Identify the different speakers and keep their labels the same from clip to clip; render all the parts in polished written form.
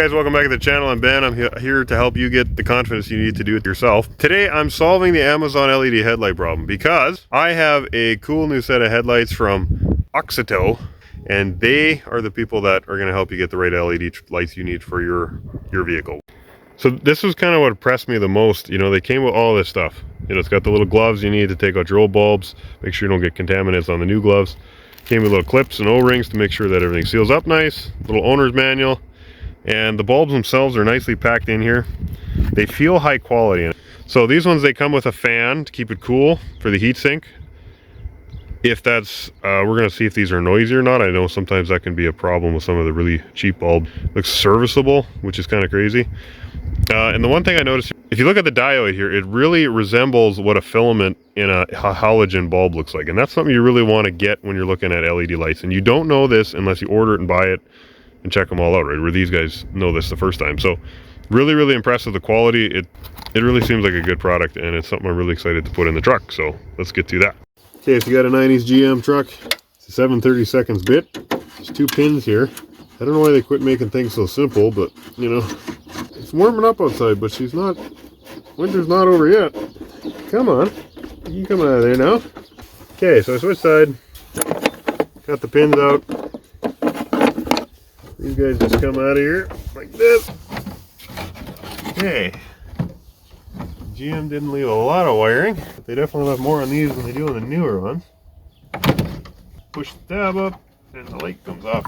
Speaker 1: guys, welcome back to the channel. I'm Ben. I'm here to help you get the confidence you need to do it yourself. Today I'm solving the Amazon LED headlight problem because I have a cool new set of headlights from AUXITO, and they are the people that are going to help you get the right LED lights you need for your vehicle. So this was kind of what impressed me the most. You know, they came with all this stuff. You know, it's got the little gloves you need to take out your old bulbs, make sure you don't get contaminants on the new gloves. Came with little clips and O-rings to make sure that everything seals up nice. Little owner's manual. And the bulbs themselves are nicely packed in here. They feel high quality. So these ones, they come with a fan to keep it cool for the heat sink. If that's, we're gonna see if these are noisy or not. I know sometimes that can be a problem with some of the really cheap bulbs. Looks serviceable, which is kind of crazy. And the one thing I noticed, if you look at the diode here, it really resembles what a filament in a halogen bulb looks like. And that's something you really want to get when you're looking at LED lights. And you don't know this unless you order it and buy it and check them all out, right? Where these guys know this the first time. So really impressed with the quality. It really seems like a good product, and it's something I'm really excited to put in the truck. So let's get to that. Okay, so you got a 90s GM truck. It's a 7/32 bit. There's 2 pins here. I don't know why they quit making things so simple, but you know, it's warming up outside, but winter's not over yet. Come on, you can come out of there now. Okay, so I switched side, got the pins out. These guys just come out of here like this. Okay, GM didn't leave a lot of wiring, but they definitely left more on these than they do on the newer ones. Push the tab up and the light comes off.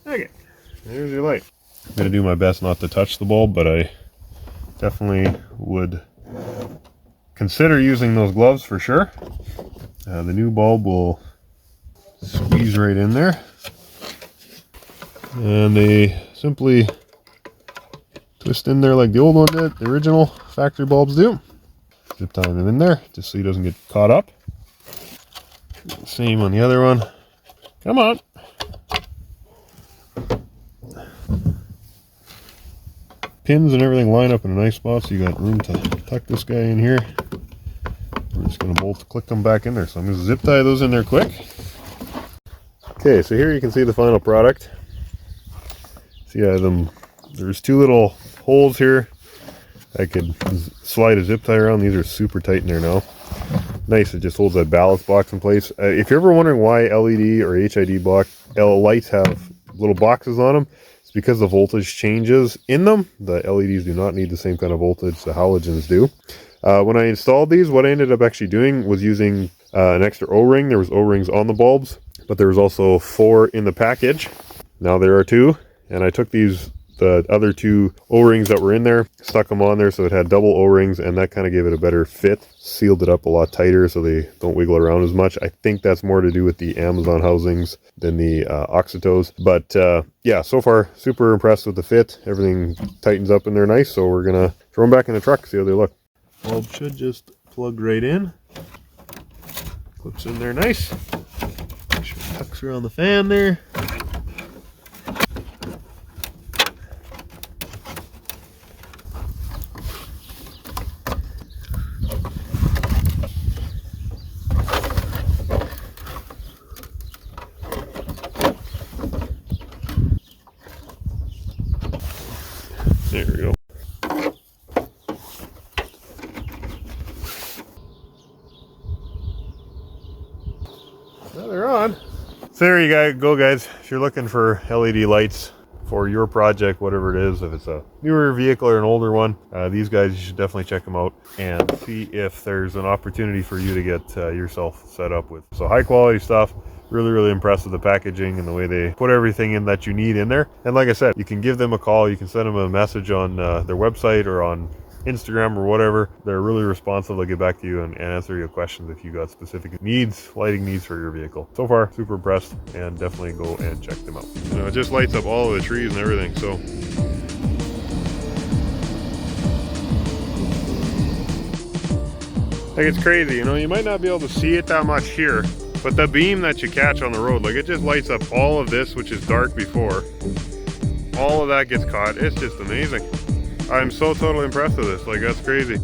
Speaker 1: Okay, there's your light. I'm going to do my best not to touch the bulb, but I definitely would consider using those gloves for sure. The new bulb will squeeze right in there. And they simply twist in there like the old one did, the original factory bulbs do. Zip tie them in there just so he doesn't get caught up. Same on the other one. Come on. Pins and everything line up in a nice spot, so you got room to tuck this guy in here. We're just going to click them back in there. So I'm going to zip tie those in there quick. Okay, so here you can see the final product. See, there's 2 little holes here. I could slide a zip tie around. These are super tight in there now. Nice, it just holds that ballast box in place. If you're ever wondering why LED or HID lights have little boxes on them, because the voltage changes in them. The LEDs do not need the same kind of voltage the halogens do. When I installed these, what I ended up actually doing was using an extra O-ring. There was O-rings on the bulbs, but there was also 4 in the package. Now there are 2, and I took the other 2 O-rings that were in there, stuck them on there so it had double O-rings, and that kind of gave it a better fit, sealed it up a lot tighter so they don't wiggle around as much. I think that's more to do with the Amazon housings than the AUXITOs, but yeah, so far super impressed with the fit. Everything tightens up in there nice, so we're gonna throw them back in the truck, see how they look. Bulb should just plug right in, clips in there nice. Make sure it tucks around the fan there. There we go. Now they're on. So there you go, guys. If you're looking for LED lights for your project, whatever it is, if it's a newer vehicle or an older one, these guys, you should definitely check them out and see if there's an opportunity for you to get yourself set up with. So high quality stuff. Really impressed with the packaging and the way they put everything in that you need in there. And like I said, you can give them a call, you can send them a message on their website or on Instagram or whatever. They're really responsive. They'll get back to you and answer your questions if you got specific needs, lighting needs for your vehicle. So far, super impressed, and definitely go and check them out. You know, it just lights up all of the trees and everything. So like, it's crazy, you know, you might not be able to see it that much here, but the beam that you catch on the road, like, it just lights up all of this, which is dark before. All of that gets caught. It's just amazing. I'm so totally impressed with this. Like, that's crazy.